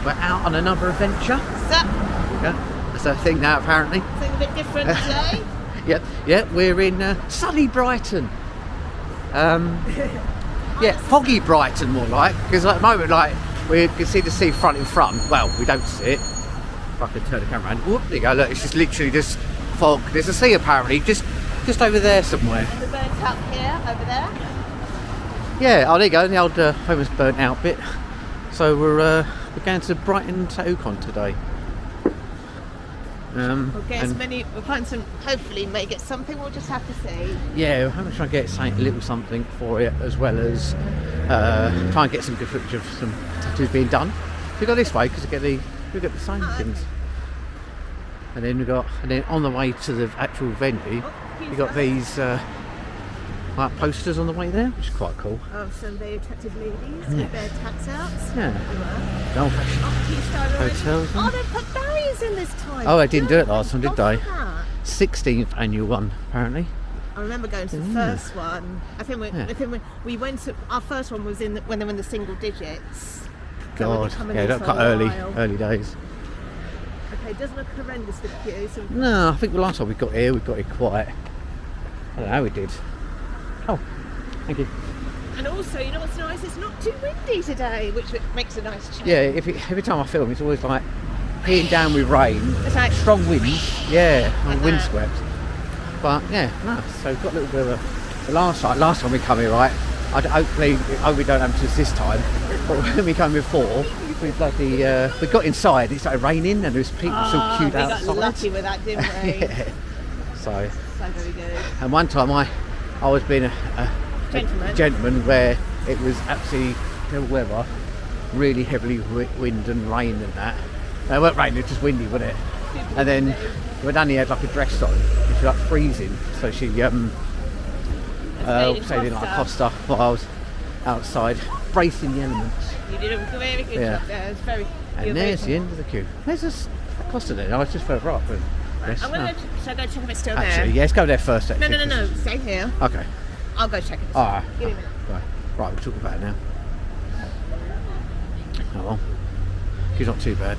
we're out on another adventure. So, Yeah, that's our thing now apparently. something a bit different today. Yeah, we're in sunny Brighton. Yeah, foggy Brighton more like, because at the moment like we can see the sea front in front. Well, we don't see it. If I can turn the camera around. Whoop, there you go, look, it's just literally just fog. There's a sea apparently, just over there somewhere. And the burnt up here, over there. Yeah, oh there you go, the old famous burnt out bit. So we're going to Brighton Tattoo Con today. We'll get as many, we'll find some, hopefully may get something, we'll just have to see. Yeah, we're having to try and get a little something for it, as well as try and get some good footage of some tattoos being done. So we go this way because we get the sign things. And then on the way to the actual venue, we got these like posters on the way there, which is quite cool. Oh, some very attractive ladies with their tats outs. Yeah. Old fashioned hotels. Oh, they put barriers in this time. Oh, I didn't do it last time, did they? That. 16th annual one, apparently. I remember going to the first one. I think we went to, our first one was when they were in the single digits. God, so yeah, that quite early days. Okay, it doesn't look horrendous for the queue. So No, I think the last time we got here quiet. I don't know how we did. Oh, thank you. And also, you know what's nice? It's not too windy today, which makes a nice change. Yeah, every time I film, it's always like peeing down with rain, It's like strong winds, yeah, and Like wind that. swept. But yeah, no, so we've got a little bit of a. Last time we come here, right? Hopefully we don't happen to us this time. But when we came before, we got inside. It started raining, and there was people still queued outside. We got lucky with that, didn't we? Yeah. So very good. And one time I was being a gentleman where it was absolutely terrible weather, really heavily wind and rain and that. No, it weren't raining, it was just windy, wasn't it? And then Danny had like a dress on, which was like freezing, so she stayed in like a Costa while I was outside bracing the elements. You did a very good job there. It was very. And there's the end of the queue. Where's this Costa then? I was just further up. But I'm gonna go. Should I go check if it's still actually, there? yeah, let's go there first. Actually, No. Stay here. Okay. I'll go check it. Alright. Give me a minute. Right, we'll talk about it now. Oh well. It's not too bad.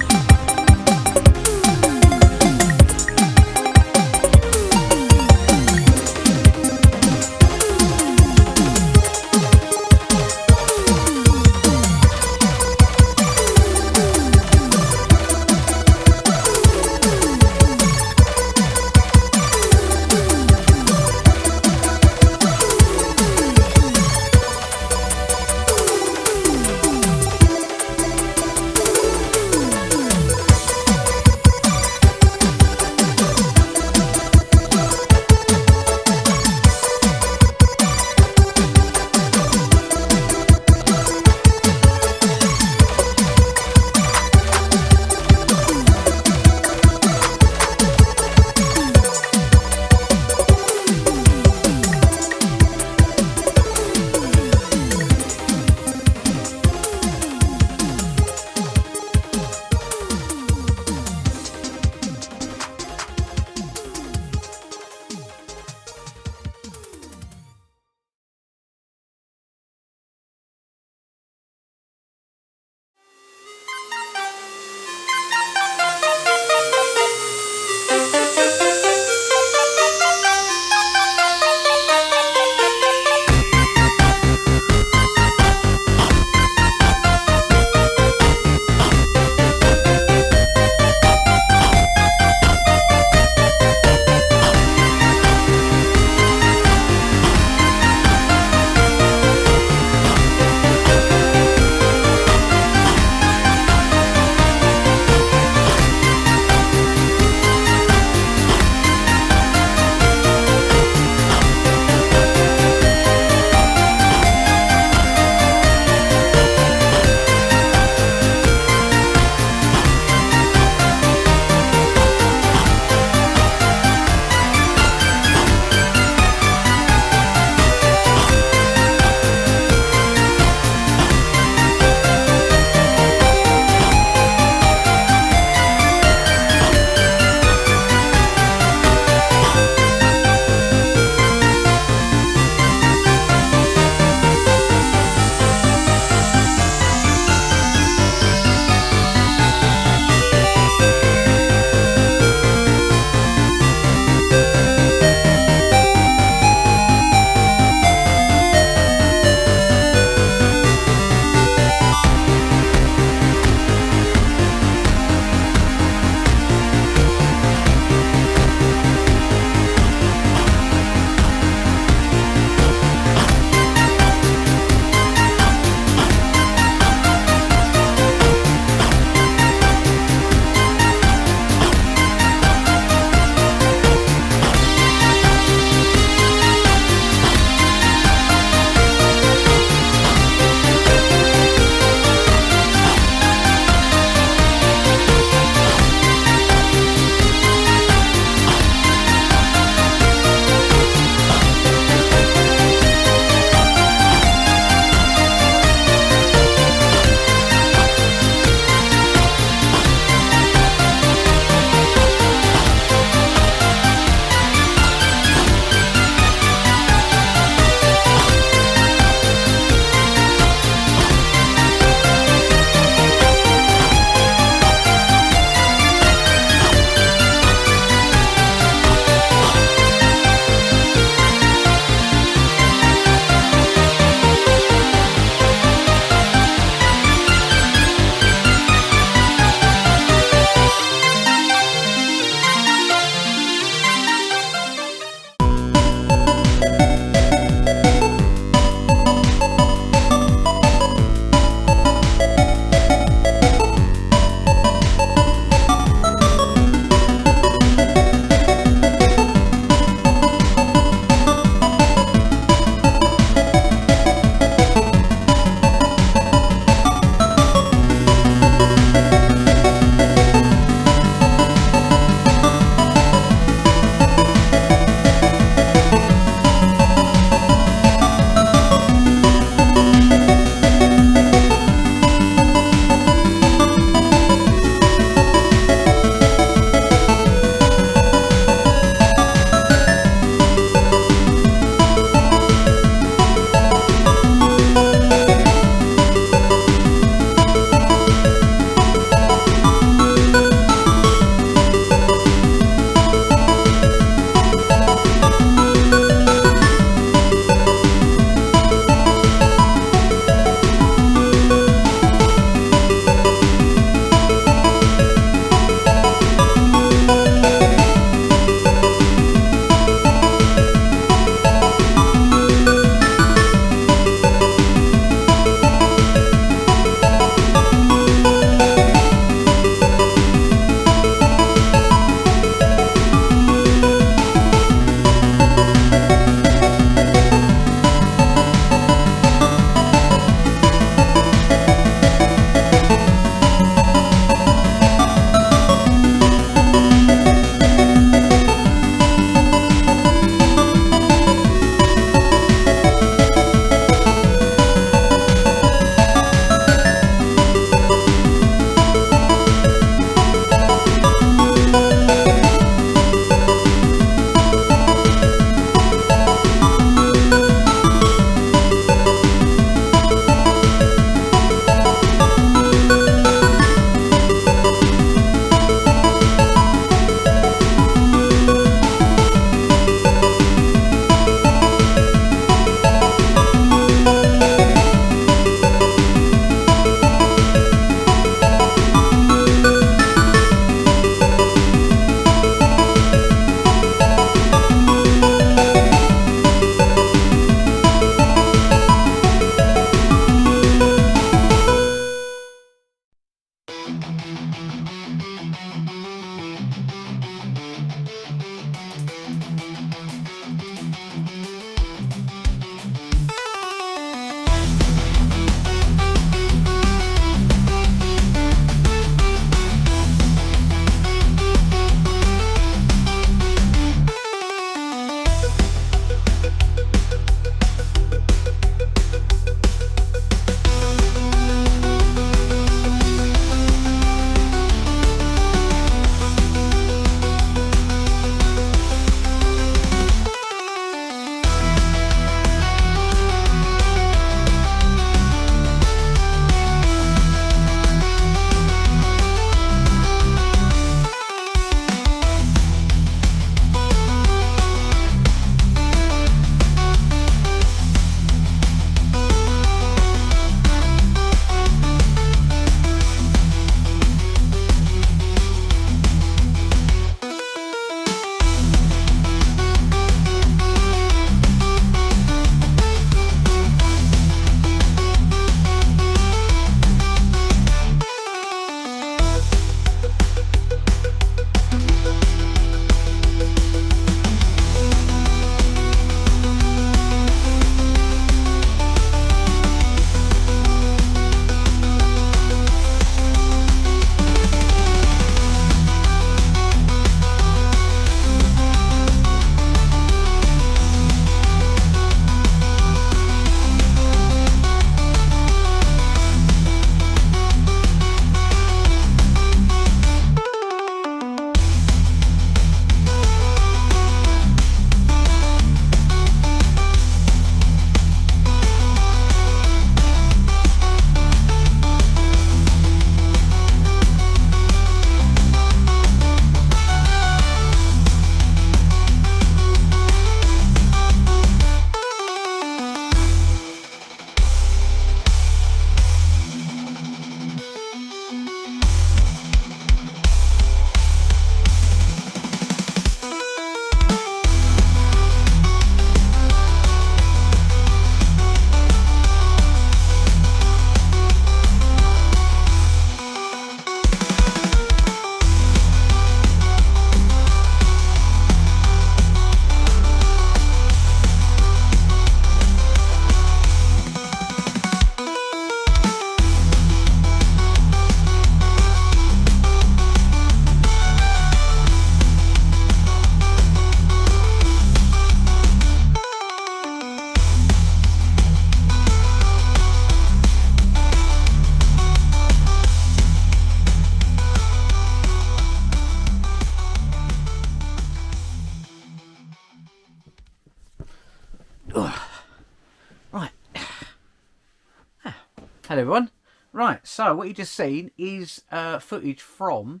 Hello everyone. Right, so what you just seen is footage from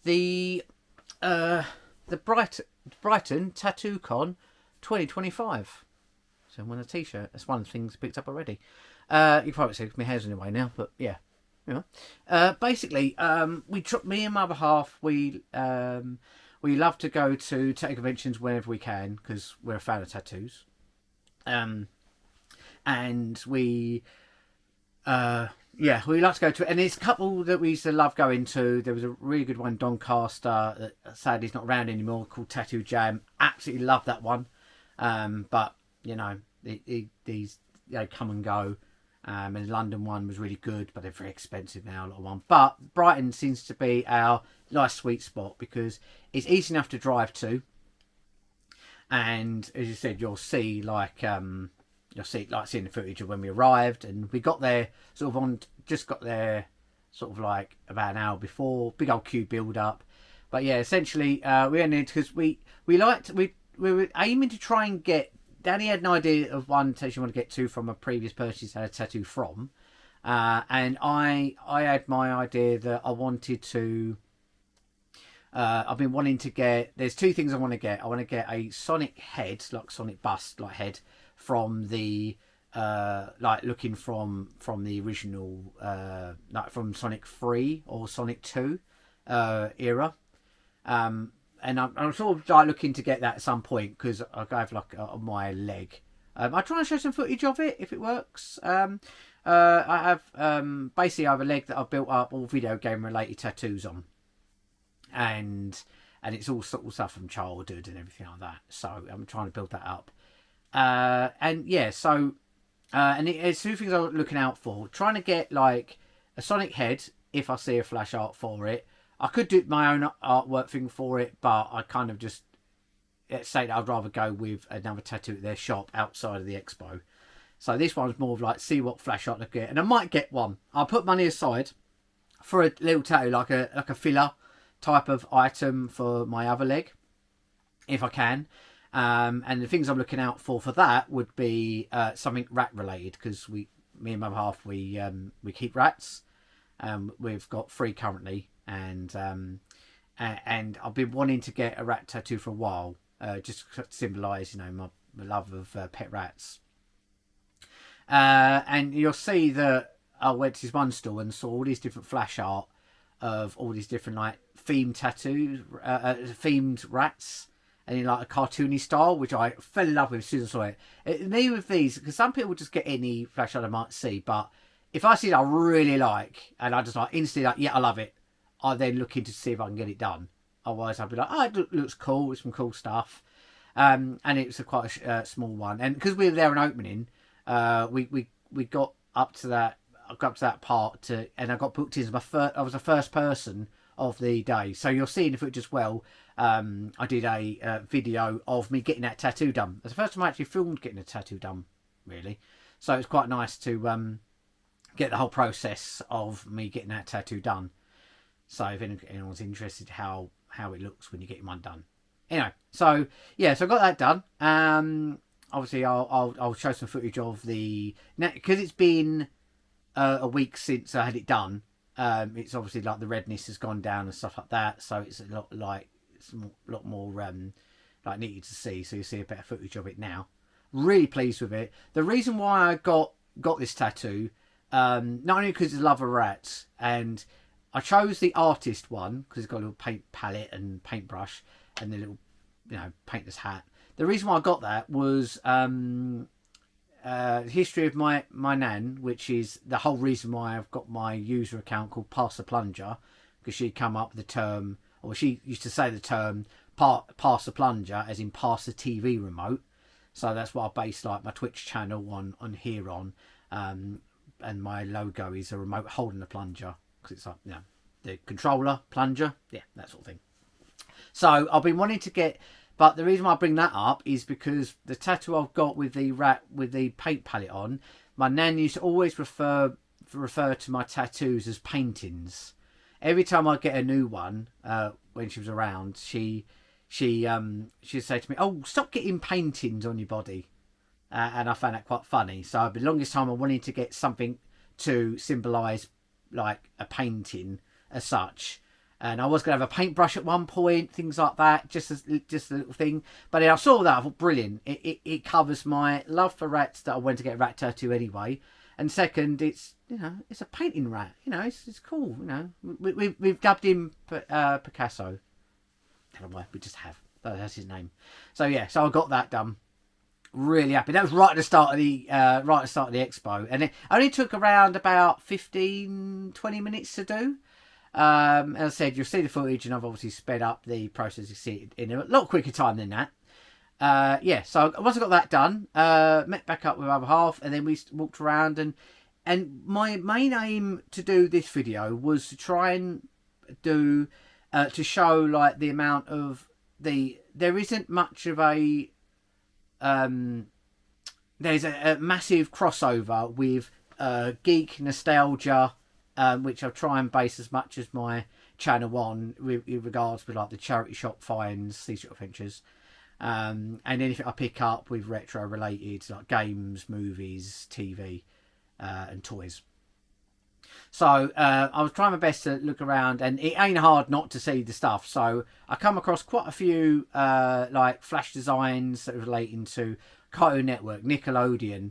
the Brighton Tattoo Con 2025. So I'm wearing a t-shirt. That's one of the things I picked up already. You can probably see my hair's in the way now, but yeah. Basically, me and my other half, we love to go to tattoo conventions whenever we can because we're a fan of tattoos. And we like to go to it. And there's a couple that we used to love going to. There was a really good one in Doncaster that sadly is not around anymore, called Tattoo Jam. Absolutely love that one. But these come and go. And the London one was really good, but they're very expensive now, a lot of one. But Brighton seems to be our nice sweet spot because it's easy enough to drive to. And as you said, you'll see seeing the footage of when we arrived, and we got there got there about an hour before. Big old queue build up, but yeah, essentially we ended because we were aiming to try and get. Danny had an idea of one tattoo you want to get to from a previous purchase had a tattoo from, and I had my idea that I wanted to. I've been wanting to get. There's two things I want to get. I want to get a Sonic head, like Sonic bust, like head from the looking from the original from Sonic 3 or Sonic 2 era, and I'm sort of looking to get that at some point because I have on my leg. I try and show some footage of it if it works. I have basically I have a leg that I've built up all video game related tattoos on, and it's all sort of stuff from childhood and everything like that. So I'm trying to build that up. It's two things I'm looking out for. Trying to get like a Sonic head if I see a flash art for it. I could do my own artwork thing for it, but I kind of just say that I'd rather go with another tattoo at their shop outside of the expo. So this one's more of like see what flash art I get, and I might get one. I'll put money aside for a little tattoo, like a filler type of item for my other leg, if I can. And the things I'm looking out for that would be something rat related because me and my other half we keep rats. We've got 3 currently, and I've been wanting to get a rat tattoo for a while, just to symbolise my love of pet rats. And you'll see that I went to this one store and saw all these different flash art of all these different themed tattoos, themed rats. And in a cartoony style, which I fell in love with as soon as I saw it. Me with these, because some people just get any flash art I might see, but if I see it I really like, and I just instantly yeah, I love it, I then look into to see if I can get it done. Otherwise I'd be like, it looks cool, it's some cool stuff. And it's quite a small one. And because we were there an opening, we got up to that, I got up to that part, and I got booked in as I was the first person of the day. So you'll see in the footage as well, I did a video of me getting that tattoo done. It's the first time I actually filmed getting a tattoo done, really. So it's quite nice to get the whole process of me getting that tattoo done. So if anyone's interested how it looks when you're getting one done. Anyway, so I got that done. Obviously I'll show some footage of because it's been a week since I had it done. It's obviously the redness has gone down and stuff like that, so it's a lot more needed to see. So you see a better footage of it now. Really pleased with it. The reason why I got this tattoo, not only because it's love of rats, and I chose the artist one because it's got a little paint palette and paintbrush and the little painter's hat. The reason why I got that was history of my nan, which is the whole reason why I've got my user account called Pass the Plunger, because she'd come up with the term, or she used to say the term pass the plunger as in pass the TV remote. So that's what I based my Twitch channel on here on, and my logo is a remote holding the plunger because it's the controller plunger, that sort of thing. So I've been wanting to get. But the reason why I bring that up is because the tattoo I've got with the rat with the paint palette on, my nan used to always refer to my tattoos as paintings. Every time I get a new one, when she was around, she'd say to me, "Oh, stop getting paintings on your body," and I found that quite funny. So the longest time I wanted to get something to symbolise like a painting as such. And I was going to have a paintbrush at one point, things like that, just a little thing. But then I saw that, I thought, brilliant. It covers my love for rats that I went to get a rat tattoo anyway. And second, it's, you know, it's a painting rat. You know, it's cool, you know. We've dubbed him Picasso. I don't know why, we just have. That's his name. So yeah, so I got that done. Really happy. That was right at the start of the expo. And it only took around about 15-20 minutes to do. As I said, you'll see the footage, and I've obviously sped up the process to see it in a lot quicker time than that. Yeah, so once I got that done, met back up with the other half, and then we walked around, and my main aim to do this video was to try and do to show like the amount of there isn't much of a there's a massive crossover with geek nostalgia. Which I'll try and base as much as my channel on with regards with like the charity shop finds, these sort of adventures, and anything I pick up with retro related like games, movies, TV, and toys. So I was trying my best to look around, and it ain't hard not to see the stuff. So I come across quite a few like flash designs that are relating to Cartoon Network, Nickelodeon.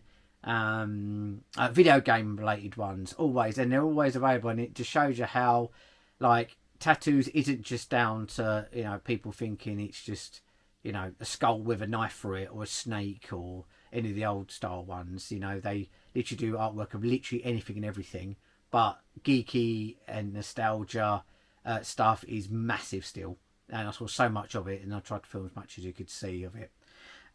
Video game related ones always, and they're always available, and it just shows you how like tattoos isn't just down to, you know, people thinking it's just, you know, a skull with a knife through it, or a snake, or any of the old style ones. You know, they literally do artwork of literally anything and everything, but geeky and nostalgia stuff is massive still, and I saw so much of it, and I tried to film as much as you could see of it.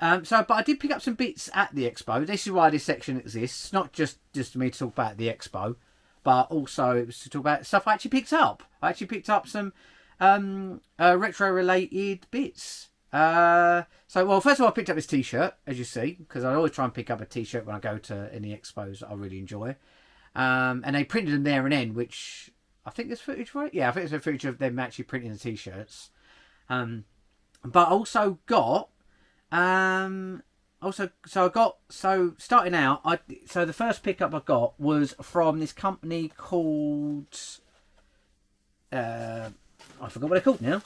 But I did pick up some bits at the expo. This is why this section exists. Not just for me to talk about the expo, but also it was to talk about stuff I actually picked up. I actually picked up some retro-related bits. Well, first of all, I picked up this T-shirt, as you see, because I always try and pick up a T-shirt when I go to any expos that I really enjoy. And they printed them there and then, which I think there's footage for it. Yeah, I think there's footage of them actually printing the T-shirts. But I also got... starting out, so the first pickup I got was from this company called I forgot what they're called now.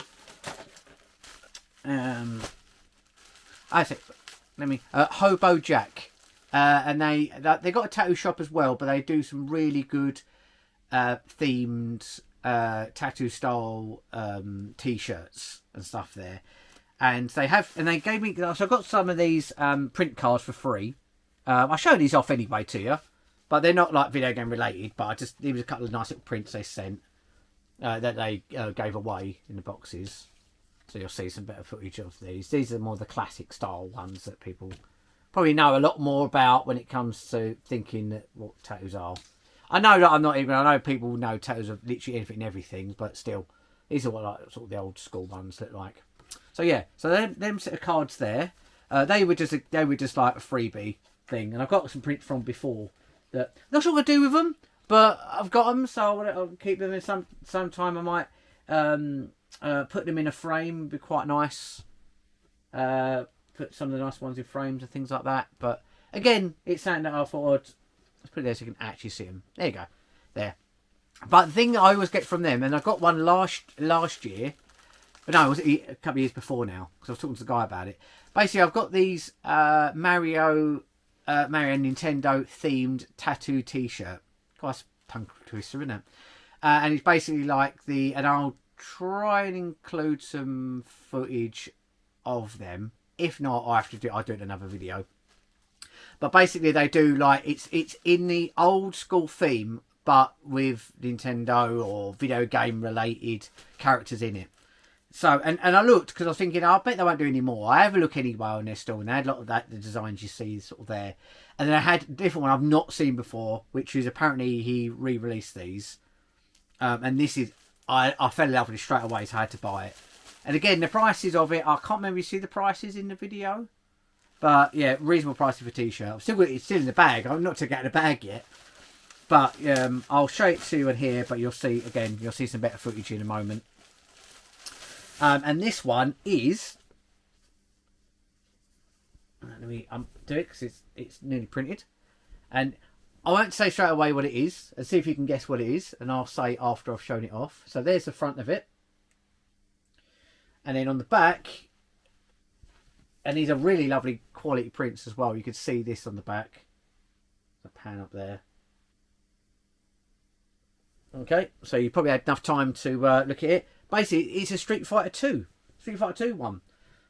Hobo Jack, and they got a tattoo shop as well, but they do some really good themed tattoo style t-shirts and stuff there. And they gave me, so I got some of these print cards for free. I'll show these off anyway to you, but they're not like video game related. But there was a couple of nice little prints they sent that they gave away in the boxes. So you'll see some better footage of these. These are more the classic style ones that people probably know a lot more about when it comes to thinking that what tattoos are. I know that I know people know tattoos of literally anything and everything, but still, these are what like sort of the old school ones look like. So yeah, so them set of cards there, they were just like a freebie thing, and I've got some prints from before that I'm not sure what to do with them, but I've got them, so I'll keep them. In some time I might put them in a frame. It'd be quite nice. Put some of the nice ones in frames and things like that. But again, it's something that I thought let's put it there so you can actually see them. There you go, there. But the thing that I always get from them, and I got one last year. But no, it was a couple of years before now, because I was talking to the guy about it. Basically, I've got these Mario Nintendo themed tattoo T-shirt. Quite a tongue twister, isn't it? And it's basically like and I'll try and include some footage of them. If not, I'll do it in another video. But basically, they do like it's in the old school theme, but with Nintendo or video game related characters in it. So, and I looked, because I was thinking, I bet they won't do any more. I have a look anyway on their store, and they had a lot of the designs you see sort of there. And then I had a different one I've not seen before, which is apparently he re-released these. And this is, I fell in love with it straight away, so I had to buy it. And again, the prices of it, I can't remember if you see the prices in the video. But yeah, reasonable prices for a T-shirt. It's still in the bag. I'm not taking it out of the bag yet. But I'll show it to you in here, but you'll see some better footage in a moment. And this one is, let me do it because it's nearly printed, and I won't say straight away what it is, and see if you can guess what it is, and I'll say after I've shown it off. So there's the front of it. And then on the back, and these are really lovely quality prints as well. You can see this on the back. The pan up there. Okay, so you probably had enough time to look at it. Basically, it's a Street Fighter 2. Street Fighter 2 one.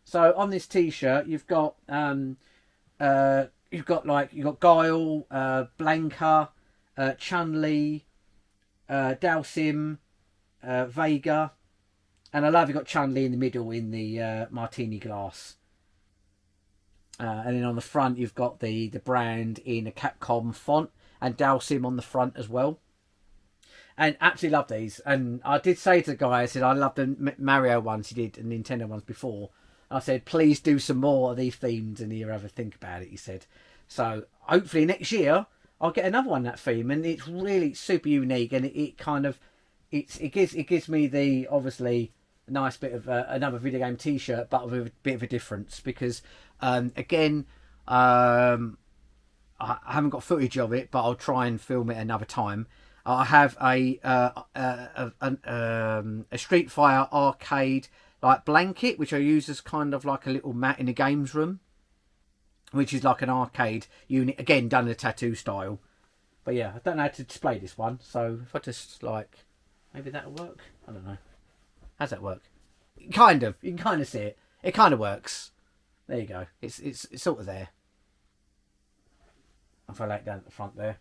So on this T-shirt, you've got Guile, Blanca, Chun-Li, Dalsim, Vega, and I love you've got Chun-Li in the middle in the martini glass. And then on the front, you've got the brand in a Capcom font, and Dalsim on the front as well. And absolutely love these. And I did say to the guy, I said, I love the Mario ones he did and Nintendo ones before. I said, please do some more of these themes and he'll have a think about it, he said. So hopefully next year I'll get another one that theme, and it's really super unique, and it gives me the obviously nice bit of another video game T-shirt, but with a bit of a difference because again, I haven't got footage of it, but I'll try and film it another time. I have a Street Fighter arcade like blanket, which I use as kind of like a little mat in the games room, which is like an arcade unit, again done in a tattoo style. But yeah, I don't know how to display this one, so if I just like, maybe that'll work. I don't know. How's that work? Kind of. You can kind of see it. It kind of works. There you go. It's sort of there. If I lay it down at the front there.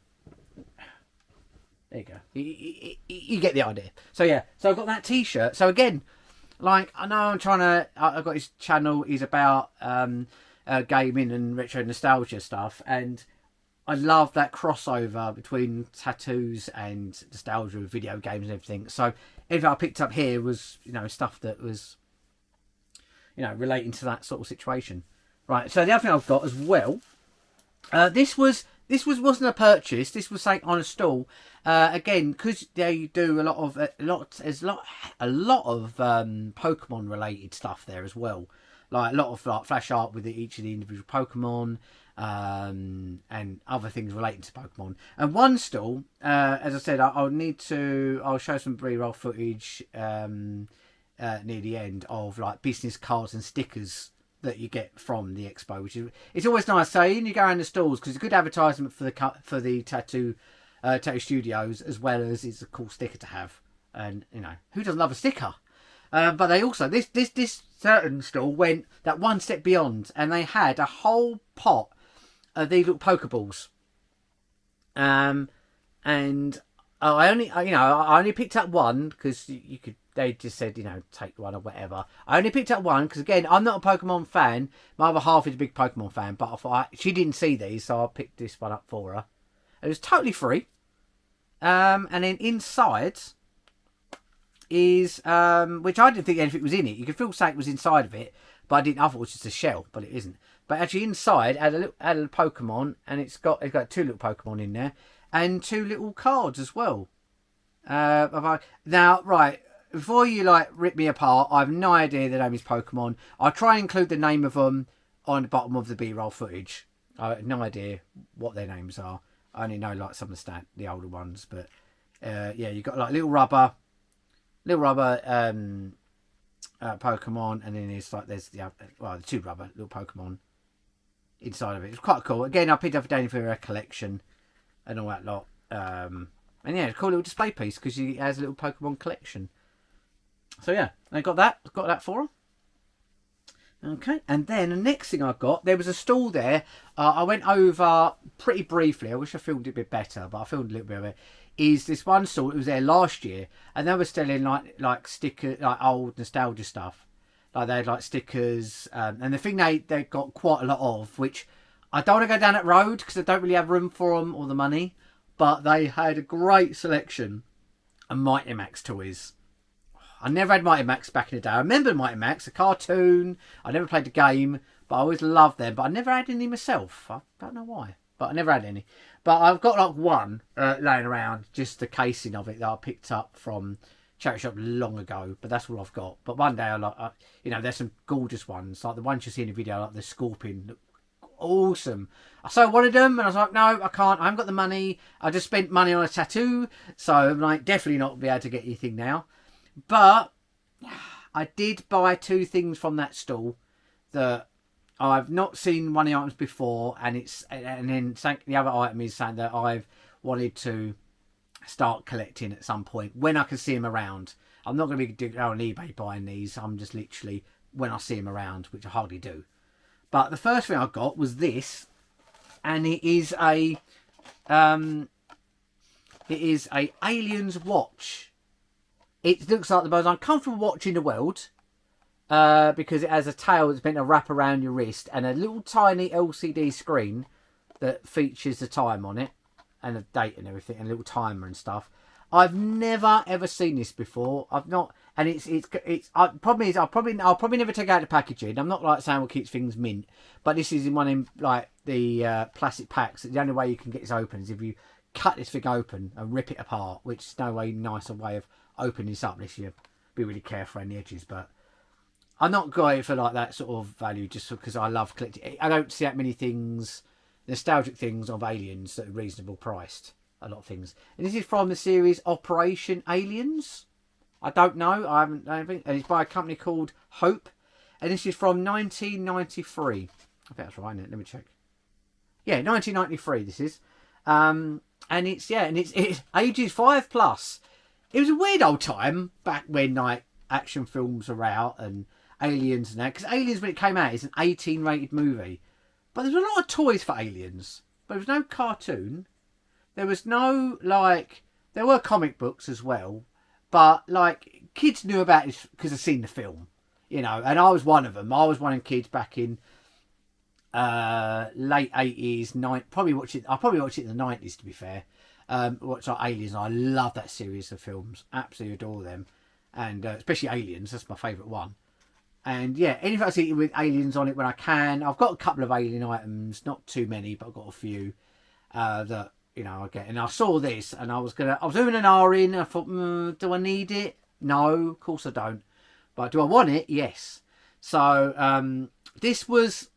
There you go. You get the idea. So yeah. So I've got that T-shirt. So again, like I know I've got his channel. He's about gaming and retro nostalgia stuff, and I love that crossover between tattoos and nostalgia with video games and everything. So everything I picked up here was, stuff that was, relating to that sort of situation. Right. So the other thing I've got as well, this wasn't a purchase. This was something on a stall. Again, because they do a lot of Pokemon related stuff there as well. Like a lot of like flash art with each of the individual Pokemon, and other things relating to Pokemon. And one stall, as I said, I'll show some pre-roll footage near the end of like business cards and stickers that you get from the expo, which is, it's always nice. So you go around the stalls because it's a good advertisement for the tattoo studios, as well as it's a cool sticker to have. And who doesn't love a sticker? But they also this certain stall went that one step beyond, and they had a whole pot of these little Pokeballs. And I only picked up one because you could. They just said, take one or whatever. I only picked up one because, again, I'm not a Pokemon fan. My other half is a big Pokemon fan, but I thought she didn't see these, so I picked this one up for her. It was totally free. And then inside is, which I didn't think anything was in it. You could feel something was inside of it, but I didn't. I thought it was just a shell, but it isn't. But actually inside had a little Pokemon, and it's got two little Pokemon in there, and two little cards as well. Now, right. Before you rip me apart, I have no idea the name is Pokemon. I'll try and include the name of them on the bottom of the B-roll footage. I have no idea what their names are. I only know some of the older ones, but yeah, you got little rubber Pokemon, and then there's the two rubber little Pokemon inside of it. It's quite cool. Again, I picked up a Danny for a collection and all that lot. And yeah, it's a cool little display piece because he has a little Pokemon collection. So yeah, I got that for him. Okay, and then the next thing I got, there was a stall there. I went over pretty briefly. I wish I filmed it a bit better, but I filmed a little bit of it. Is this one stall? It was there last year, and they were selling like stickers, like old nostalgia stuff. Like they had stickers, and the thing they got quite a lot of, which I don't want to go down that road because I don't really have room for them or the money. But they had a great selection of Mighty Max toys. I never had Mighty Max back in the day. I remember Mighty Max, a cartoon. I never played the game, but I always loved them. But I never had any myself. I don't know why, but I never had any. But I've got one laying around, just the casing of it that I picked up from charity shop long ago. But that's all I've got. But one day there's some gorgeous ones, like the ones you see in the video, like the Scorpion. awesome. So I wanted them, and I was like, no, I can't. I haven't got the money. I just spent money on a tattoo, so I'm like, definitely not be able to get anything now. But I did buy 2 things from that stall that I've not seen one of the items before, and then the other item is something that I've wanted to start collecting at some point when I can see them around. I'm not going to be doing on eBay buying these. I'm just literally when I see them around, which I hardly do. But the first thing I got was this, and it is a Aliens watch. It looks like the most uncomfortable watch in the world because it has a tail that's meant to wrap around your wrist and a little tiny LCD screen that features the time on it and a date and everything and a little timer and stuff. I've never ever seen this before. I've not, and it's. Problem is, I'll probably never take out the packaging. I'm not like saying we'll keep things mint, but this is in one in like the plastic packs. The only way you can get this open is if you cut this thing open and rip it apart, which is no way nicer way of opening this up unless you be really careful around the edges. But I'm not going for like that sort of value just because I love collecting. I don't see that many things, nostalgic things of Aliens that are reasonable priced. A lot of things. And this is from the series Operation Aliens. I don't know. I don't think. And it's by a company called Hope. And this is from 1993. I think that's right, isn't it? Let me check. Yeah, 1993 this is. And it's ages 5+. It was a weird old time back when like action films were out and Aliens and that. Because Aliens, when it came out, is an 18 rated movie. But there's a lot of toys for Aliens. But there was no cartoon. There was no, like, there were comic books as well, but, like, kids knew about it because they'd seen the film, you know, and I was one of them. I was one of the kids back in late 80s, I probably watched it in the 90s, to be fair. Watched like Aliens, and I love that series of films, absolutely adore them, and especially Aliens, that's my favourite one. And, yeah, anything I see with Aliens on it when I can. I've got a couple of Alien items, not too many, but I've got a few that... You know, I get, and I saw this, and I was doing an R in. And I thought, do I need it? No, of course I don't. But do I want it? Yes. So this was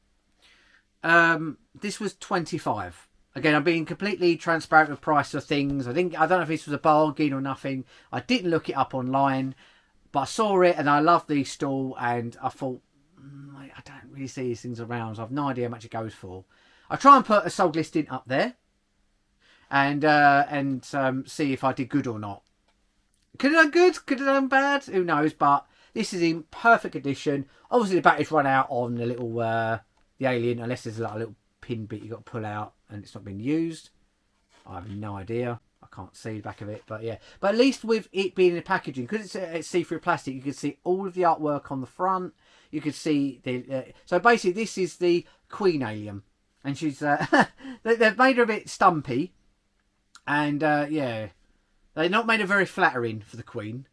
25. Again, I'm being completely transparent with price of things. I don't know if this was a bargain or nothing. I didn't look it up online, but I saw it, and I loved the stall, and I thought, I don't really see these things around. So I have no idea how much it goes for. I try and put a sold listing up there. And see if I did good or not. Could have done good, could have done bad, who knows, but this is in perfect condition. Obviously the battery's run out on the little the Alien, unless there's like a little pin bit you've got to pull out and it's not been used. I have no idea. I can't see the back of it, but yeah. But at least with it being in the packaging, because it's see-through plastic, you can see all of the artwork on the front. You can see the... so basically this is the Queen Alien. And she's... they've made her a bit stumpy. And, yeah, they're not made it very flattering for the Queen.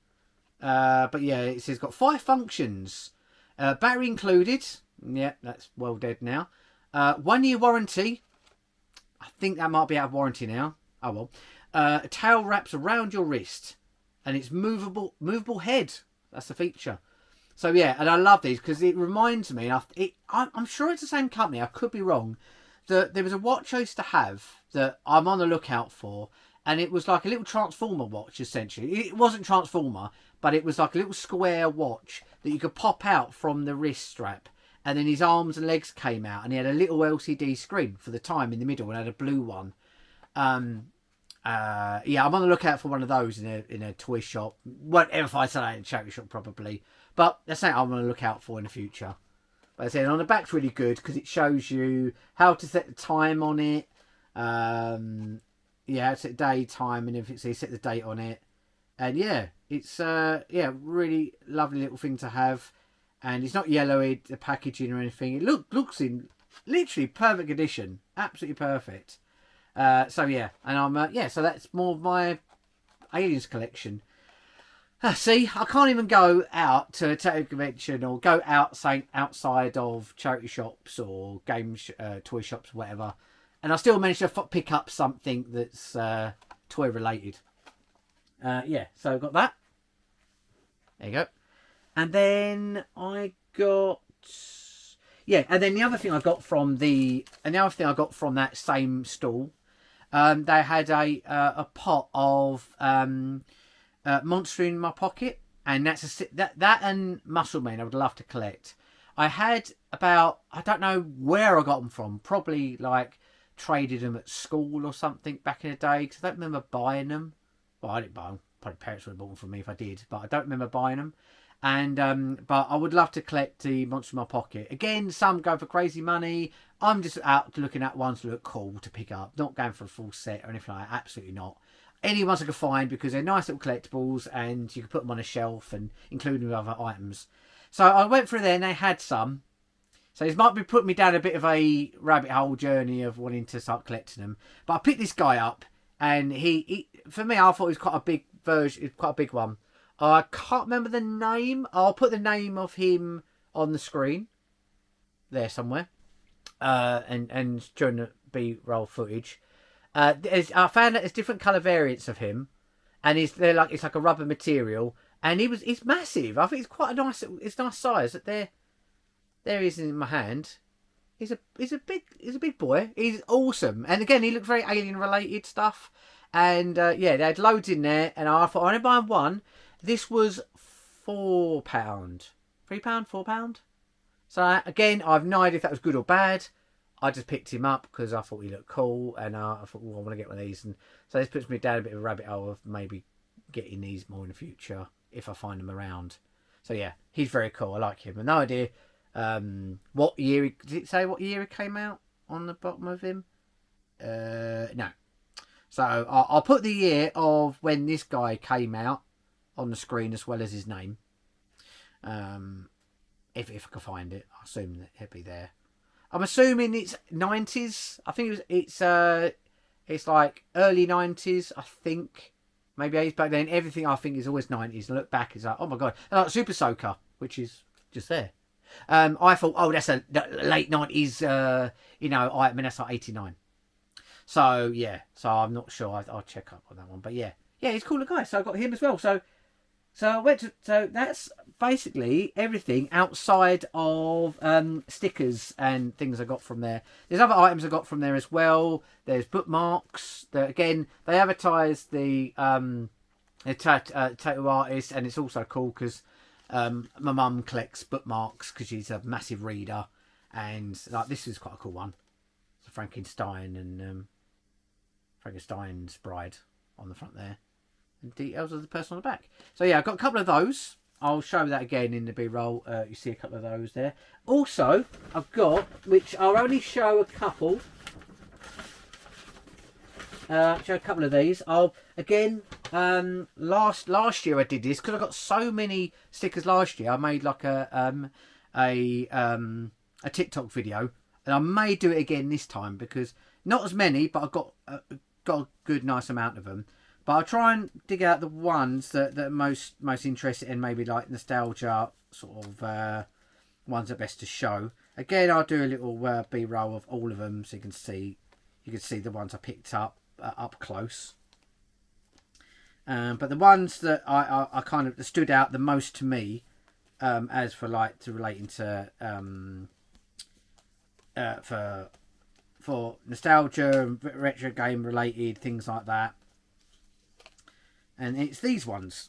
But, yeah, it says got 5 functions. Battery included. Yeah, that's well dead now. 1 year warranty. I think that might be out of warranty now. Oh, well. A tail wraps around your wrist. And it's movable head. That's the feature. So, yeah, and I love these because it reminds me, I'm sure it's the same company. I could be wrong. There was a watch I used to have that I'm on the lookout for, and it was like a little Transformer watch, essentially. It wasn't Transformer, but it was like a little square watch that you could pop out from the wrist strap, and then his arms and legs came out, and he had a little LCD screen for the time in the middle, and had a blue one. Yeah, I'm on the lookout for one of those in a toy shop. Whatever if I say that in a charity shop, probably. But that's something I'm on the lookout for in the future. But I said on the back's really good because it shows you how to set the time on it. Yeah, set day, time, and everything. So you set the date on it. And yeah, it's yeah, really lovely little thing to have. And it's not yellowed, the packaging or anything. It looks in literally perfect condition. Absolutely perfect. So yeah, and I'm yeah, so that's more of my Aliens collection. See, I can't even go out to a tattoo convention or go outside of charity shops or toy shops, whatever, and I still managed to pick up something that's toy related. Yeah, so I got that. There you go. And then I got... yeah, and then the other thing I got from that same stall, they had a pot of Monster in My Pocket, and that and Muscle Men I would love to collect. I had about, I don't know where I got them from, probably like traded them at school or something back in the day, because I don't remember buying them. Well, I didn't buy them. Probably parents would have bought them for me if I did, but I don't remember buying them. And but I would love to collect the Monster in My Pocket. Again, some go for crazy money. I'm just out looking at ones that look cool to pick up. Not going for a full set or anything like that. Absolutely not. Any ones I could find, because they're nice little collectibles and you can put them on a shelf and including with other items. So I went through there and they had some. So this might be putting me down a bit of a rabbit hole journey of wanting to start collecting them. But I picked this guy up, and he for me, I thought he was quite a big version, quite a big one. I can't remember the name. I'll put the name of him on the screen there somewhere, and during the B-roll footage. I found that there's different colour variants of him, and it's like a rubber material, and he's massive. I think it's quite it's nice size. That there he is in my hand. He's a big boy. He's awesome, and again he looked very alien related stuff. And yeah, they had loads in there, and I thought I'm buying one. This was £4, £3, £4. So again, I have no idea if that was good or bad. I just picked him up because I thought he looked cool, and I thought, well, I want to get one of these. And so this puts me down a bit of a rabbit hole of maybe getting these more in the future if I find them around. So yeah, he's very cool. I like him. And no idea what year did it say what year he came out on the bottom of him? No. So I'll put the year of when this guy came out on the screen as well as his name. If I can find it, I assume that he'll be there. I'm assuming it's 90s. I think it's like early 90s. I think maybe 80s back then. Everything I think is always 90s. I look back, it's like, oh my god, like Super Soaker, which is just there. I thought, oh, that's a late 90s. I mean that's like 89. So yeah, so I'm not sure. I'll check up on that one, but yeah, he's a cool guy. So I got him as well. So that's basically everything outside of stickers and things I got from there. There's other items I got from there as well. There's bookmarks. Again, they advertise the tattoo artist, and it's also cool because my mum collects bookmarks because she's a massive reader, and like this is quite a cool one. It's a Frankenstein and Frankenstein's bride on the front there. And details of the person on the back. So yeah, I've got a couple of those. I'll show that again in the B-roll. You see a couple of those there. Also, I've got, which I'll only show a couple. Show a couple of these. Last year I did this because I got so many stickers last year. I made like a TikTok video, and I may do it again this time because not as many, but I've got a good nice amount of them. But I'll try and dig out the ones that are most interested in, maybe like nostalgia sort of ones that are best to show. Again, I'll do a little B-roll of all of them so you can see the ones I picked up close. But the ones that I kind of stood out the most to me, as for like to relating to for nostalgia and retro game related things like that. And it's these ones.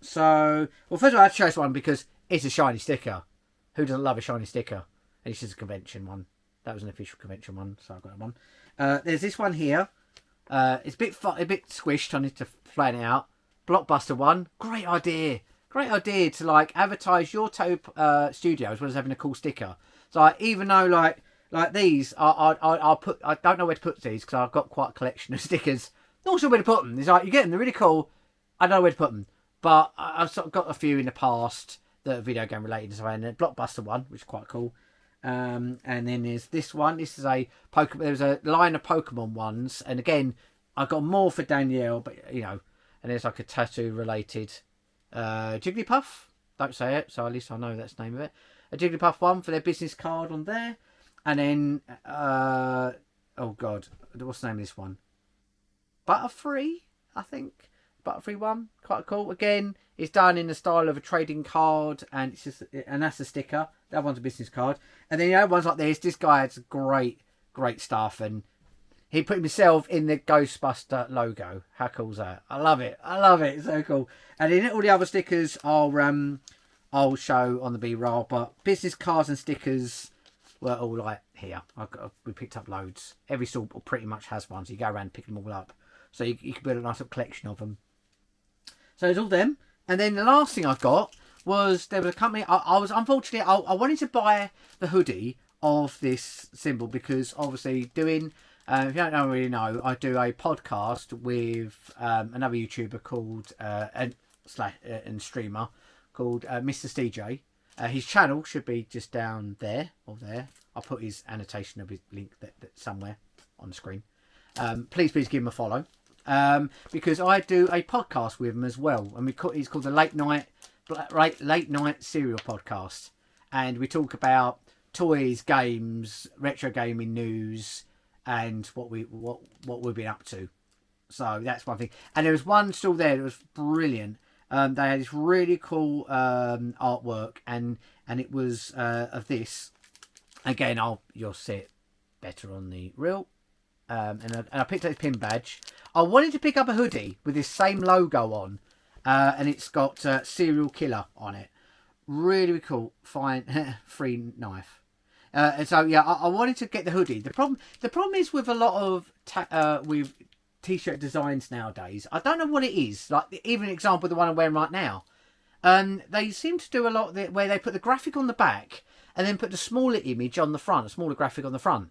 So, well, first of all, I have to show this one because it's a shiny sticker. Who doesn't love a shiny sticker? And it's just a convention one. That was an official convention one, so I got that one. There's this one here. It's a bit squished. I need to flatten it out. Blockbuster one. Great idea. Great idea to like advertise your tattoo studio as well as having a cool sticker. So even though like these, I'll put. I don't know where to put these because I've got quite a collection of stickers. Not sure where to put them. It's like you get them. They're really cool. I don't know where to put them, but I've sort of got a few in the past that are video game related. So and the Blockbuster one, which is quite cool. And then there's this one. This is a Pokemon. There's a line of Pokemon ones, and again, I got more for Danielle, but you know, and there's like a tattoo related Jigglypuff. Don't say it, so at least I know that's the name of it. A Jigglypuff one for their business card on there, and then oh god, what's the name of this one? Butterfree, I think. butterfree one, quite cool. Again, it's done in the style of a trading card, and that's a sticker. That one's a business card, and then the other ones like this. This guy has great stuff, and he put himself in the Ghostbuster logo. How cool is that? I love it. It's so cool. And then all the other stickers I'll show on the B-roll, but business cards and stickers were all like here. We picked up loads. Every store pretty much has one, so you go around and pick them all up. So you can build a nice little collection of them. So it's all them. And then the last thing I got was, there was a company, I wanted to buy the hoodie of this symbol, because obviously doing, if you don't really know, I do a podcast with another YouTuber called, and streamer called Mr. CJ. His channel should be just down there or there. I'll put his annotation of his link that somewhere on the screen. Please give him a follow. Because I do a podcast with him as well, and it's called the Late Night Serial Podcast, and we talk about toys, games, retro gaming news, and what we've been up to. So that's one thing. And there was one still there that was brilliant. They had this really cool artwork, and it was of this. Again, you'll see it better on the reel. And I picked up this pin badge. I wanted to pick up a hoodie with this same logo on, and it's got serial killer on it. Really cool. Fine, free knife. And so yeah, I wanted to get the hoodie. The problem is with a lot of with t-shirt designs nowadays, I don't know what it is. Like, even an example, the one I'm wearing right now. They seem to do a lot where they put the graphic on the back and then put the smaller image on the front, a smaller graphic on the front.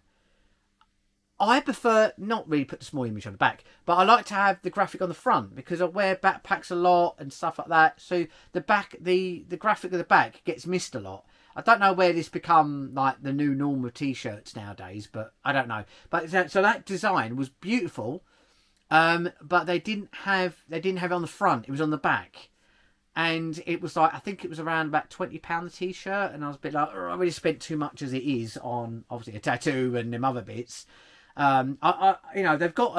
I prefer not really put the small image on the back, but I like to have the graphic on the front, because I wear backpacks a lot and stuff like that. So the graphic of the back gets missed a lot. I don't know where this become like the new norm of t-shirts nowadays, but I don't know. But so that design was beautiful, but they didn't have it on the front. It was on the back, and it was like, I think it was around about £20 a t-shirt, and I was a bit like, oh, I really spent too much as it is on obviously a tattoo and them other bits. They've got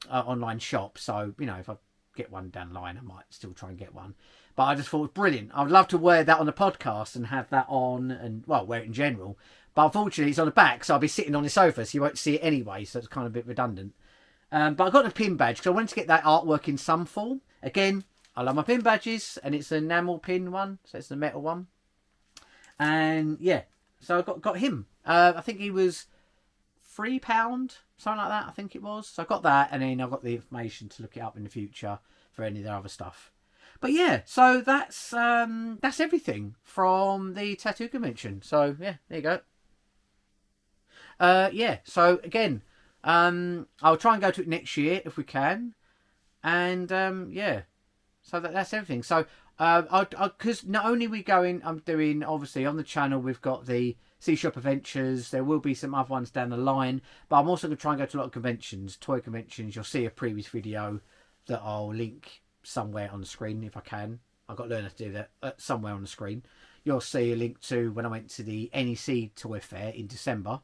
online shop, so if I get one down the line, I might still try and get one. But I just thought it was brilliant. I would love to wear that on the podcast and have that on, and wear it in general. But unfortunately, it's on the back, so I'll be sitting on the sofa, so you won't see it anyway. So it's kind of a bit redundant. But I got the pin badge because I wanted to get that artwork in some form. Again, I love my pin badges, and it's an enamel pin one, so it's the metal one. And yeah, so I got him. I think he was £3, something like that. I think it was. So I got that, and then I got the information to look it up in the future for any of the other stuff. But yeah, so that's everything from the tattoo convention. So yeah, there you go. Yeah. So again, I'll try and go to it next year if we can, and yeah. So that's everything. So because not only I'm doing, obviously on the channel we've got the Sea Shop Adventures. There will be some other ones down the line, but I'm also going to try and go to a lot of conventions, toy conventions. You'll see a previous video that I'll link somewhere on the screen if I can. I've got to learn how to do that somewhere on the screen. You'll see a link to when I went to the NEC Toy Fair in December.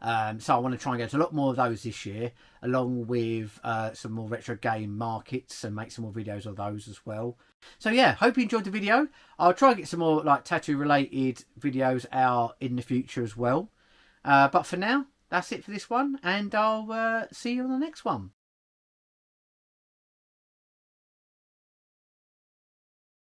So I want to try and go to a lot more of those this year, along with some more retro game markets, and make some more videos of those as well. So yeah, hope you enjoyed the video. I'll try and get some more like tattoo related videos out in the future as well. But for now, that's it for this one, and I'll see you on the next one.